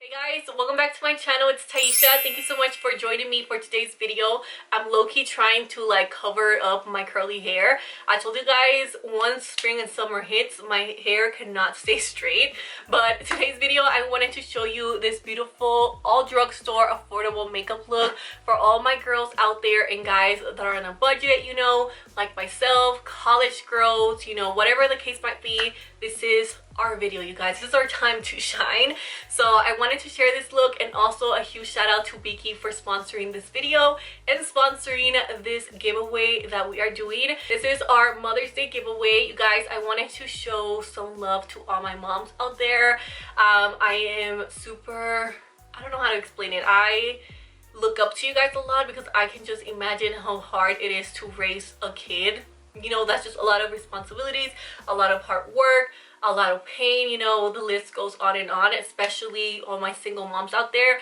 Hey guys, welcome back to my channel. It's Taisha. Thank you so much for joining me for today's video. I'm low-key trying to cover up my curly hair. I told you guys once spring and summer hits, my hair cannot stay straight. But today's video, I wanted to show you this beautiful all drugstore affordable makeup look for all my girls out there and guys that are on a budget, you know, like myself, college girls, you know, whatever the case might be. This is our video, you guys. This is our time to shine. So I wanted to share this look, and also a huge shout out to Beaky for sponsoring this video and sponsoring this giveaway that we are doing. This is our Mother's Day giveaway, you guys. I wanted to show some love to all my moms out there. I am super, I don't know how to explain it. I look up to you guys a lot because I can just imagine how hard it is to raise a kid. You know, that's just a lot of responsibilities, a lot of hard work, a lot of pain, you know, the list goes on and on, especially all my single moms out there.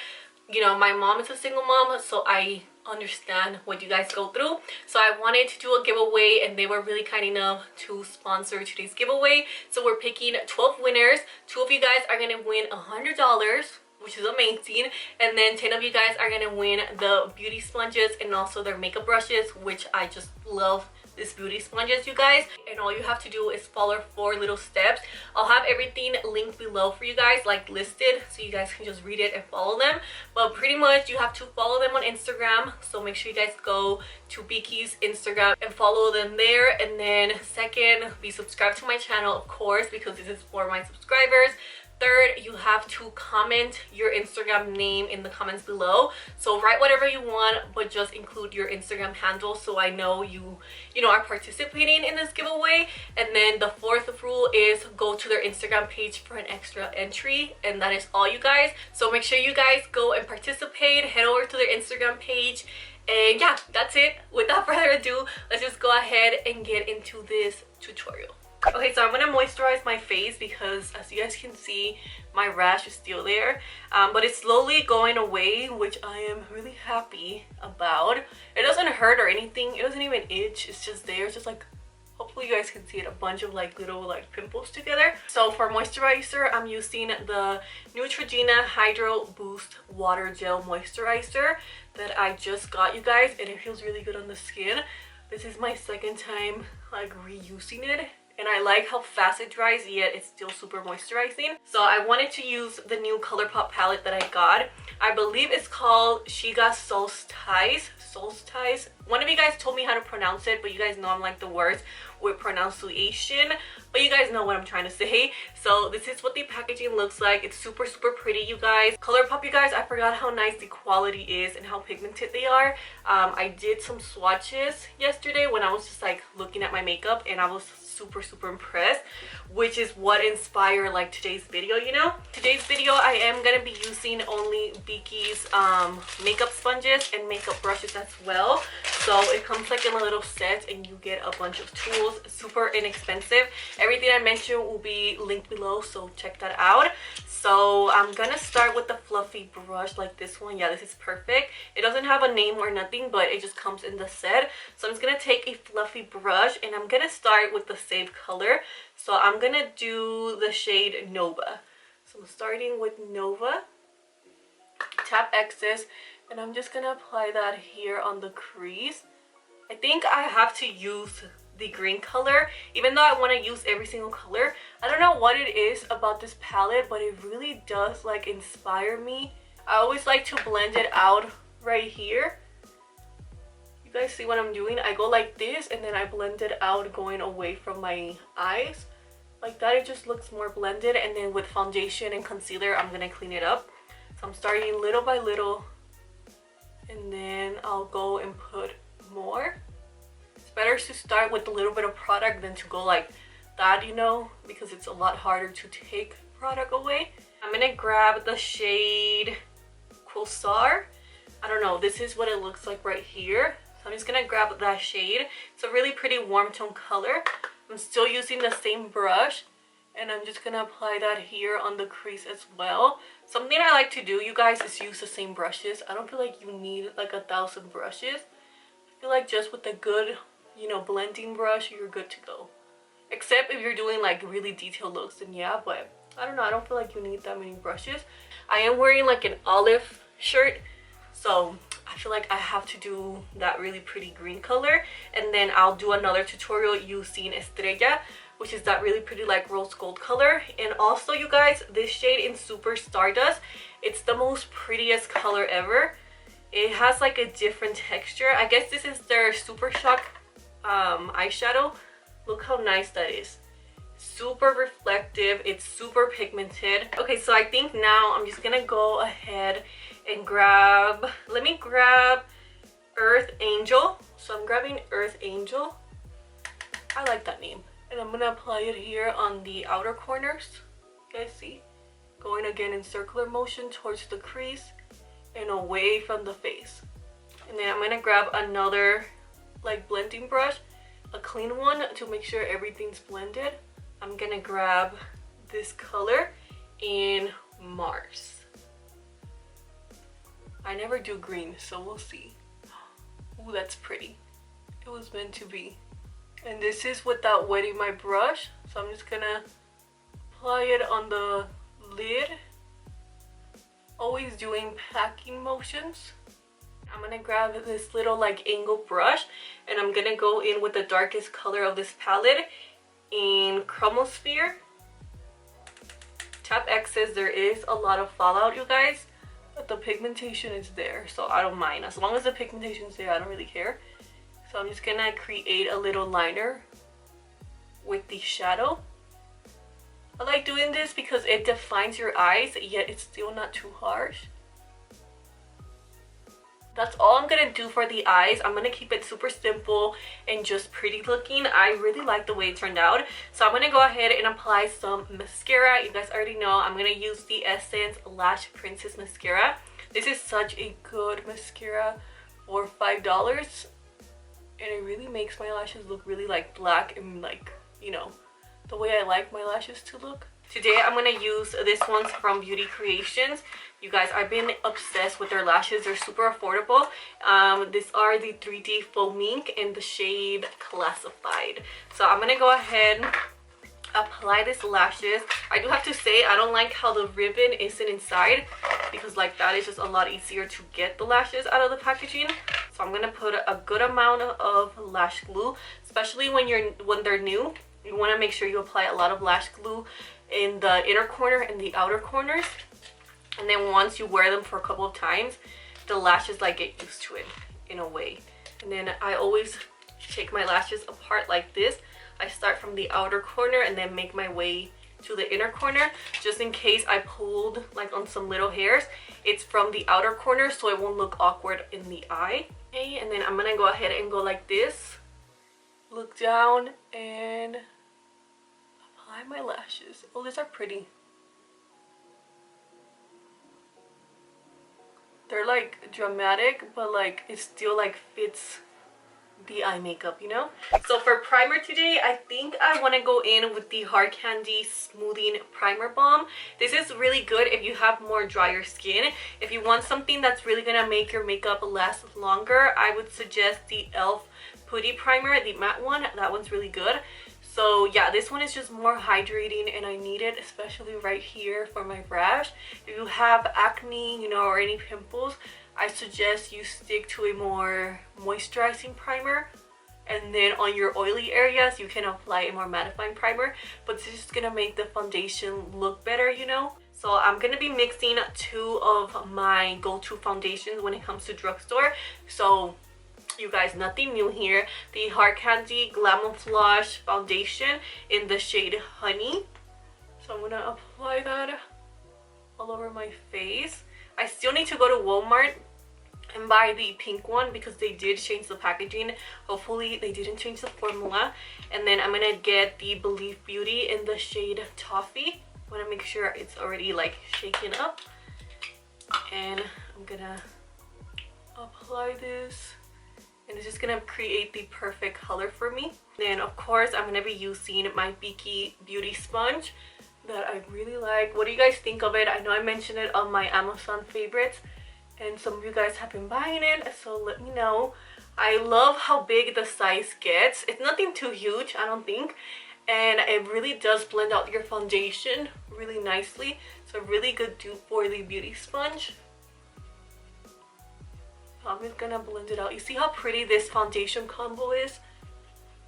You know, my mom is a single mom, so I understand what you guys go through. So I wanted to do a giveaway, and they were really kind enough to sponsor today's giveaway. So we're picking 12 winners. 2 of you guys are gonna win $100, which is amazing, and then 10 of you guys are gonna win the beauty sponges and also their makeup brushes, which I just love this beauty sponges, you guys. And all you have to do is follow 4 little steps. I'll have everything linked below for you guys, like listed, so you guys can just read it and follow them. But pretty much you have to follow them on Instagram, so make sure you guys go to Beaky's Instagram and follow them there. And then second, be subscribed to my channel, of course, because this is for my subscribers. Third, you have to comment your Instagram name in the comments below. So write whatever you want, but just include your Instagram handle so I know you know, are participating in this giveaway. And then the fourth rule is go to their Instagram page for an extra entry, and that is all, you guys. So make sure you guys go and participate. Head over to their Instagram page, and yeah, that's it. Without further ado, let's just go ahead and get into this tutorial. Okay, so I'm gonna moisturize my face because, as you guys can see, my rash is still there, but it's slowly going away, which I am really happy about. It doesn't hurt or anything. It doesn't even itch. It's just there. It's just like, hopefully you guys can see it, a bunch of little pimples together. So for moisturizer, I'm using the Neutrogena Hydro Boost Water Gel Moisturizer that I just got, you guys, and it feels really good on the skin. This is my second time reusing it, and I like how fast it dries, yet it's still super moisturizing. So I wanted to use the new Colourpop palette that I got. I believe it's called She Got Solstice. One of you guys told me how to pronounce it, but you guys know I'm like the worst with pronunciation, but you guys know what I'm trying to say. So this is what the packaging looks like. It's super pretty, you guys. Colourpop, you guys, I forgot how nice the quality is and how pigmented they are. I did some swatches yesterday when I was just looking at my makeup, and I was super impressed, which is what inspired today's video, you know. Today's video I am gonna be using only Beaky's makeup sponges and makeup brushes as well. So it comes in a little set, and you get a bunch of tools. Super inexpensive. Everything I mentioned will be linked below, so check that out. So I'm gonna start with the fluffy brush like this one. Yeah, this is perfect. It doesn't have a name or nothing, but it just comes in the set. So I'm just gonna take a fluffy brush, and I'm gonna start with the same color. So I'm gonna do the shade Nova. So I'm starting with Nova. Tap excess, and I'm just gonna apply that here on the crease. I think I have to use the green color, even though I want to use every single color. I don't know what it is about this palette, but it really does inspire me. I always like to blend it out right here. You guys see what I'm doing? I go like this, and then I blend it out going away from my eyes. Like that, it just looks more blended. And then with foundation and concealer, I'm gonna clean it up. So I'm starting little by little, and then I'll go and put more. It's better to start with a little bit of product than to go like that, you know, because it's a lot harder to take product away. I'm gonna grab the shade Quasar. I don't know, this is what it looks like right here. So I'm just gonna grab that shade. It's a really pretty warm tone color. I'm still using the same brush, and I'm just gonna apply that here on the crease as well. Something I like to do, you guys, is use the same brushes. I don't feel like you need 1,000 brushes. I feel like just with a good, you know, blending brush, you're good to go. Except if you're doing really detailed looks, then yeah, but I don't know, I don't feel like you need that many brushes. I am wearing like an olive shirt, so I feel like I have to do that really pretty green color, and then I'll do another tutorial using Estrella, which is that really pretty like rose gold color. And also, you guys, this shade in Super Stardust, it's the most prettiest color ever. It has like a different texture. I guess this is their Super Shock eyeshadow. Look how nice that is. Super reflective, it's super pigmented. Okay, so I think now I'm just gonna go ahead and grab, let me grab Earth Angel. So I'm grabbing Earth Angel. I like that name. And I'm gonna apply it here on the outer corners. You guys see? Going again in circular motion towards the crease and away from the face. And then I'm gonna grab another like blending brush, a clean one, to make sure everything's blended. I'm gonna grab this color in Mars. I never do green, so we'll see. Ooh, that's pretty. It was meant to be. And this is without wetting my brush, so I'm just gonna apply it on the lid. Always doing packing motions. I'm gonna grab this little like angle brush, and I'm gonna go in with the darkest color of this palette in Chromosphere. Tap X's, there is a lot of fallout, you guys, but the pigmentation is there, so I don't mind. As long as the pigmentation is there, I don't really care. So I'm just gonna create a little liner with the shadow. I like doing this because it defines your eyes, yet it's still not too harsh. That's all I'm gonna do for the eyes. I'm gonna keep it super simple and just pretty looking. I really like the way it turned out. So I'm gonna go ahead and apply some mascara. You guys already know I'm gonna use the Essence Lash Princess Mascara. This is such a good mascara for $5. And it really makes my lashes look really like black and like, you know, the way I like my lashes to look. Today I'm gonna use this one's from Beauty Creations. You guys, I've been obsessed with their lashes. They're super affordable. These are the 3D Faux Mink in the shade Classified. So I'm gonna go ahead and apply these lashes. I do have to say, I don't like how the ribbon isn't inside, because like that is just a lot easier to get the lashes out of the packaging. So I'm gonna put a good amount of lash glue, especially when they're new. You want to make sure you apply a lot of lash glue in the inner corner and the outer corners. And then once you wear them for a couple of times, the lashes like get used to it in a way. And then I always take my lashes apart like this. I start from the outer corner and then make my way to the inner corner, just in case I pulled like on some little hairs. It's from the outer corner, so it won't look awkward in the eye. Okay, and then I'm gonna go ahead and go like this. Look down and apply my lashes. Oh, these are pretty. They're like dramatic, but like it still like fits the eye makeup, you know? So for primer today, I think I want to go in with the Hard Candy Smoothing Primer Balm. This is really good if you have more drier skin. If you want something that's really gonna make your makeup last longer, I would suggest the e.l.f. Putty Primer, the matte one. That one's really good. So yeah, this one is just more hydrating and I need it, especially right here for my rash. If you have acne, you know, or any pimples, I suggest you stick to a more moisturizing primer, and then on your oily areas you can apply a more mattifying primer, but this is gonna make the foundation look better, you know. So I'm gonna be mixing two of my go-to foundations when it comes to drugstore. So you guys, nothing new here. The Hard Candy Glamouflage foundation in the shade Honey. So I'm gonna apply that all over my face. I still need to go to Walmart and buy the pink one because they did change the packaging. Hopefully they didn't change the formula. And then I'm gonna get the Believe Beauty in the shade Toffee. I want to make sure it's already like shaken up. And I'm gonna apply this. And it's just gonna create the perfect color for me. Then of course I'm gonna be using my Beaky Beauty Sponge that I really like. What do you guys think of it? I know I mentioned it on my Amazon favorites and some of you guys have been buying it, so let me know. I love how big the size gets. It's nothing too huge, I don't think, and it really does blend out your foundation really nicely. It's a really good dupe for the beauty sponge. I'm just gonna blend it out. You see how pretty this foundation combo is?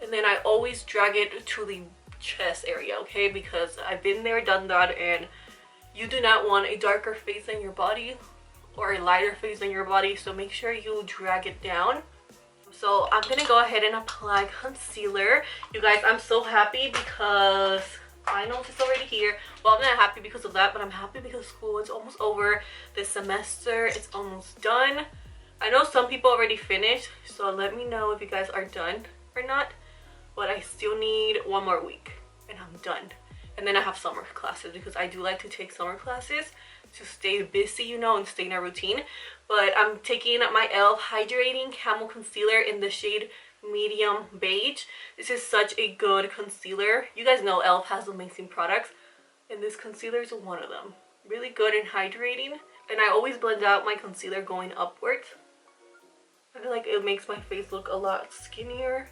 And then I always drag it to the chest area, okay? Because I've been there, done that, and you do not want a darker face in your body or a lighter face in your body, so make sure you drag it down. So I'm gonna go ahead and apply concealer. You guys, I'm so happy because I know it's already here. Well, I'm not happy because of that, but I'm happy because school is almost over. This semester is almost done. I know some people already finished, so let me know if you guys are done or not. But I still need one more week and I'm done. And then I have summer classes because I do like to take summer classes to stay busy, you know, and stay in a routine. But I'm taking my e.l.f. Hydrating Camel Concealer in the shade Medium Beige. This is such a good concealer. You guys know e.l.f. has amazing products, and this concealer is one of them. Really good and hydrating. And I always blend out my concealer going upwards. I feel like it makes my face look a lot skinnier.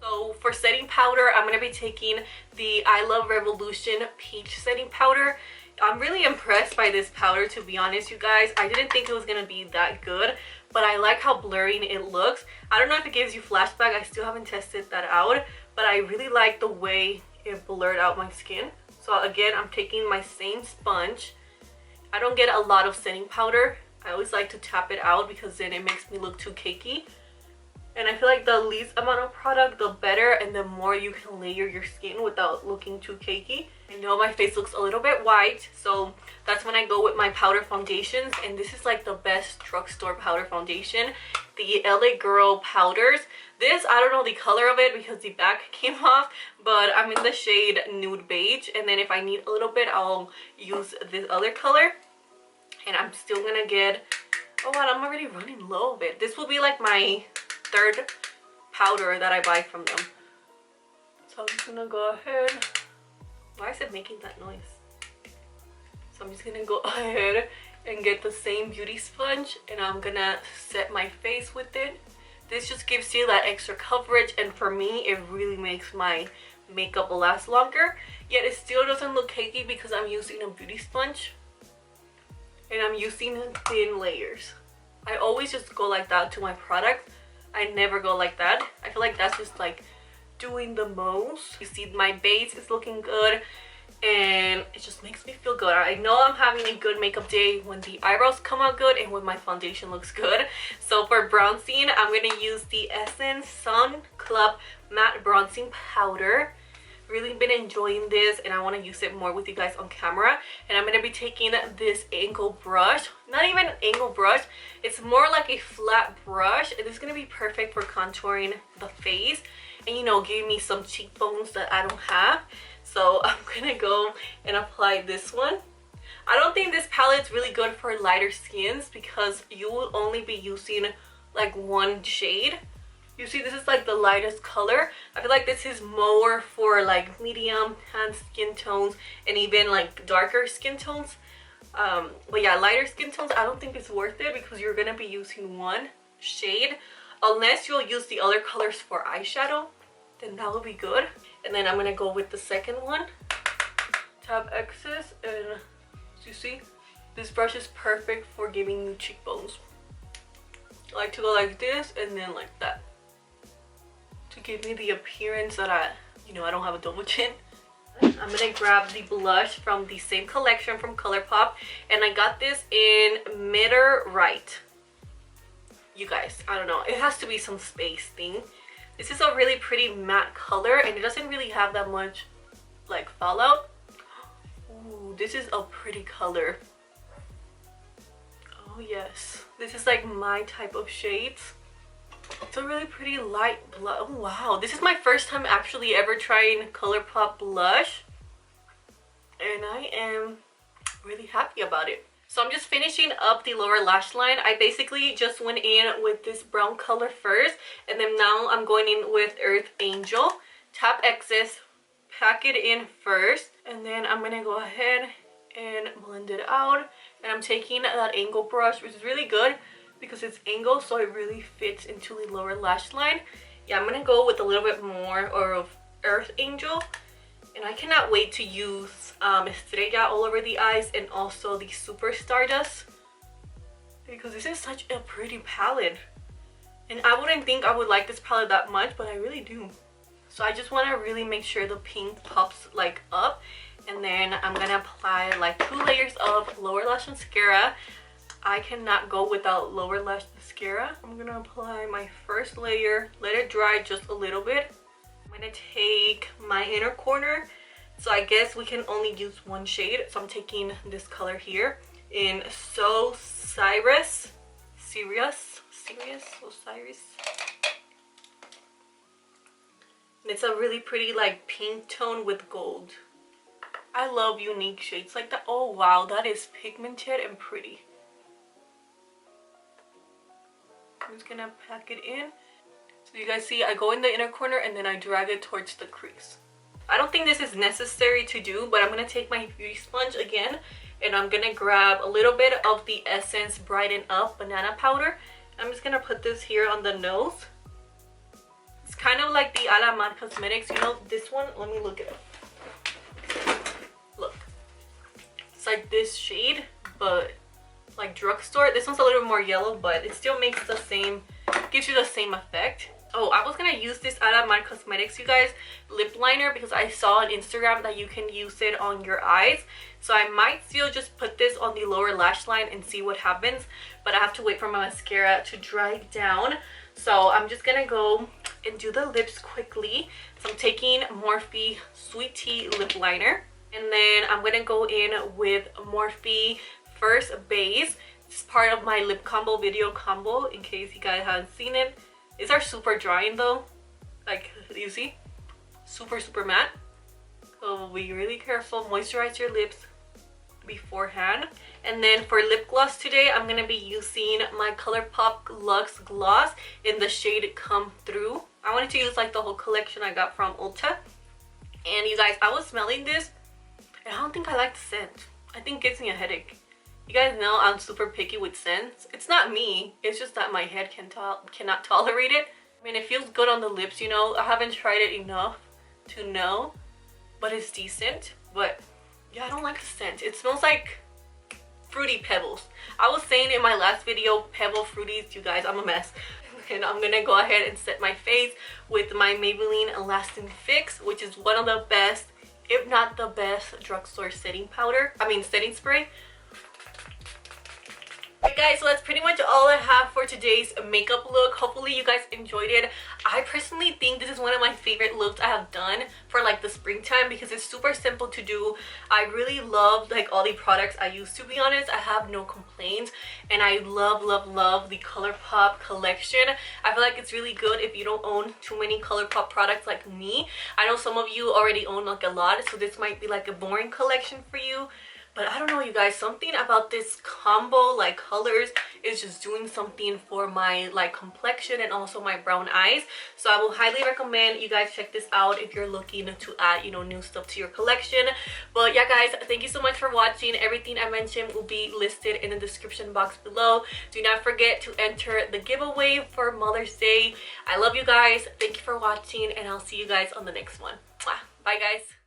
So for setting powder, I'm going to be taking the I Love Revolution Peach Setting Powder. I'm really impressed by this powder, to be honest, you guys. I didn't think it was going to be that good, but I like how blurring it looks. I don't know if it gives you flashback. I still haven't tested that out, but I really like the way it blurred out my skin. So again, I'm taking my same sponge. I don't get a lot of setting powder. I always like to tap it out because then it makes me look too cakey. And I feel like the least amount of product, the better, and the more you can layer your skin without looking too cakey. I know my face looks a little bit white, so that's when I go with my powder foundations. And this is like the best drugstore powder foundation, the LA Girl powders. This, I don't know the color of it because the back came off, but I'm in the shade Nude Beige. And then if I need a little bit, I'll use this other color. And I'm still gonna get, oh wow, I'm already running low a bit. This will be like my third powder that I buy from them. So I'm just gonna go ahead. Why is it making that noise? So I'm just gonna go ahead and get the same beauty sponge, and I'm gonna set my face with it. This just gives you that extra coverage, and for me it really makes my makeup last longer, yet it still doesn't look cakey because I'm using a beauty sponge and I'm using thin layers. I always just go like that to my product. I never go like that. I feel like that's just like doing the most. You see my base is looking good and it just makes me feel good. I know I'm having a good makeup day when the eyebrows come out good and when my foundation looks good. So for bronzing, I'm going to use the Essence Sun Club Matte Bronzing Powder. Really been enjoying this and I want to use it more with you guys on camera. And I'm going to be taking this angle brush, not even an angle brush, it's more like a flat brush, and it's going to be perfect for contouring the face and, you know, giving me some cheekbones that I don't have. So I'm going to go and apply this one. I don't think this palette's really good for lighter skins because you will only be using like one shade. You see, this is like the lightest color. I feel like this is more for like medium tan skin tones and even like darker skin tones. But yeah, lighter skin tones, I don't think it's worth it because you're gonna be using one shade. Unless you'll use the other colors for eyeshadow, then that will be good. And then I'm gonna go with the second one. Tap excess, and you see, this brush is perfect for giving you cheekbones. I like to go like this and then like that, to give me the appearance that I don't have a double chin. I'm gonna grab the blush from the same collection from Colourpop, and I got this in Mitter Right. You guys, I don't know, it has to be some space thing. This is a really pretty matte color and it doesn't really have that much like fallout. Ooh, this is a pretty color. Oh yes, this is like my type of shades. It's a really pretty light blush. Oh wow, this is my first time actually ever trying Colourpop blush, and I am really happy about it. So I'm just finishing up the lower lash line. I basically just went in with this brown color first, and then now I'm going in with Earth Angel. Tap excess, pack it in first, and then I'm gonna go ahead and blend it out. And I'm taking that angle brush, which is really good because it's angled, so it really fits into the lower lash line. Yeah, I'm gonna go with a little bit more of Earth Angel, And I cannot wait to use Estrella all over the eyes and also the Super Stardust, because this is such a pretty palette. And I wouldn't think I would like this palette that much, but I really do. So I just want to really make sure the pink pops like up. And then I'm going to apply like 2 layers of lower lash mascara. I cannot go without lower lash mascara. I'm going to apply my first layer, let it dry just a little bit. I'm going to take my inner corner. So I guess we can only use one shade. So I'm taking this color here in Osiris. And it's a really pretty like pink tone with gold. I love unique shades like that. Oh wow, that is pigmented and pretty. I'm just gonna pack it in. So you guys see, I go in the inner corner and then I drag it towards the crease. I don't think this is necessary to do, but I'm gonna take my beauty sponge again and I'm gonna grab a little bit of the Essence Brighten Up banana powder. I'm just gonna put this here on the nose. It's kind of like the A La Mode Cosmetics, you know, this one. Let me look it up. Look, it's like this shade, but like drugstore. This one's a little more yellow, but it still makes the same, gives you the same effect. Oh, I was gonna use this A La Mode Cosmetics, you guys, lip liner, because I saw on Instagram that you can use it on your eyes. So I might still just put this on the lower lash line and see what happens, but I have to wait for my mascara to dry down. So I'm just gonna go and do the lips quickly. So I'm taking Morphe Sweet Tea lip liner, and then I'm gonna go in with Morphe First Base. It's part of my lip combo video combo, in case you guys haven't seen it. These are super drying though, like you see, super matte. So be really careful, moisturize your lips beforehand. And then for lip gloss today, I'm gonna be using my Colourpop Luxe Gloss in the shade Come Through. I wanted to use like the whole collection I got from Ulta. And you guys, I was smelling this and I don't think I like the scent. I think it gives me a headache. You guys know I'm super picky with scents. It's not me, it's just that my head cannot tolerate it. I mean, it feels good on the lips, you know. I haven't tried it enough to know, but it's decent. But yeah, I don't like the scent. It smells like Fruity Pebbles. I was saying in my last video, Pebble Fruities, you guys, I'm a mess. And I'm gonna go ahead and set my face with my Maybelline Lasting Fix, which is one of the best, if not the best, drugstore setting spray. Alright guys, so that's pretty much all I have for today's makeup look. Hopefully you guys enjoyed it. I personally think this is one of my favorite looks I have done for like the springtime, because it's super simple to do. I really love like all the products I use, to be honest. I have no complaints, and I love the Colourpop collection. I feel like it's really good if you don't own too many Colourpop products like me. I know some of you already own like a lot, so this might be like a boring collection for you. But I don't know, you guys, something about this combo like colors is just doing something for my like complexion and also my brown eyes. So I will highly recommend you guys check this out if you're looking to add, you know, new stuff to your collection. But yeah guys, thank you so much for watching. Everything I mentioned will be listed in the description box below. Do not forget to enter the giveaway for Mother's Day. I love you guys. Thank you for watching, and I'll see you guys on the next one. Bye guys.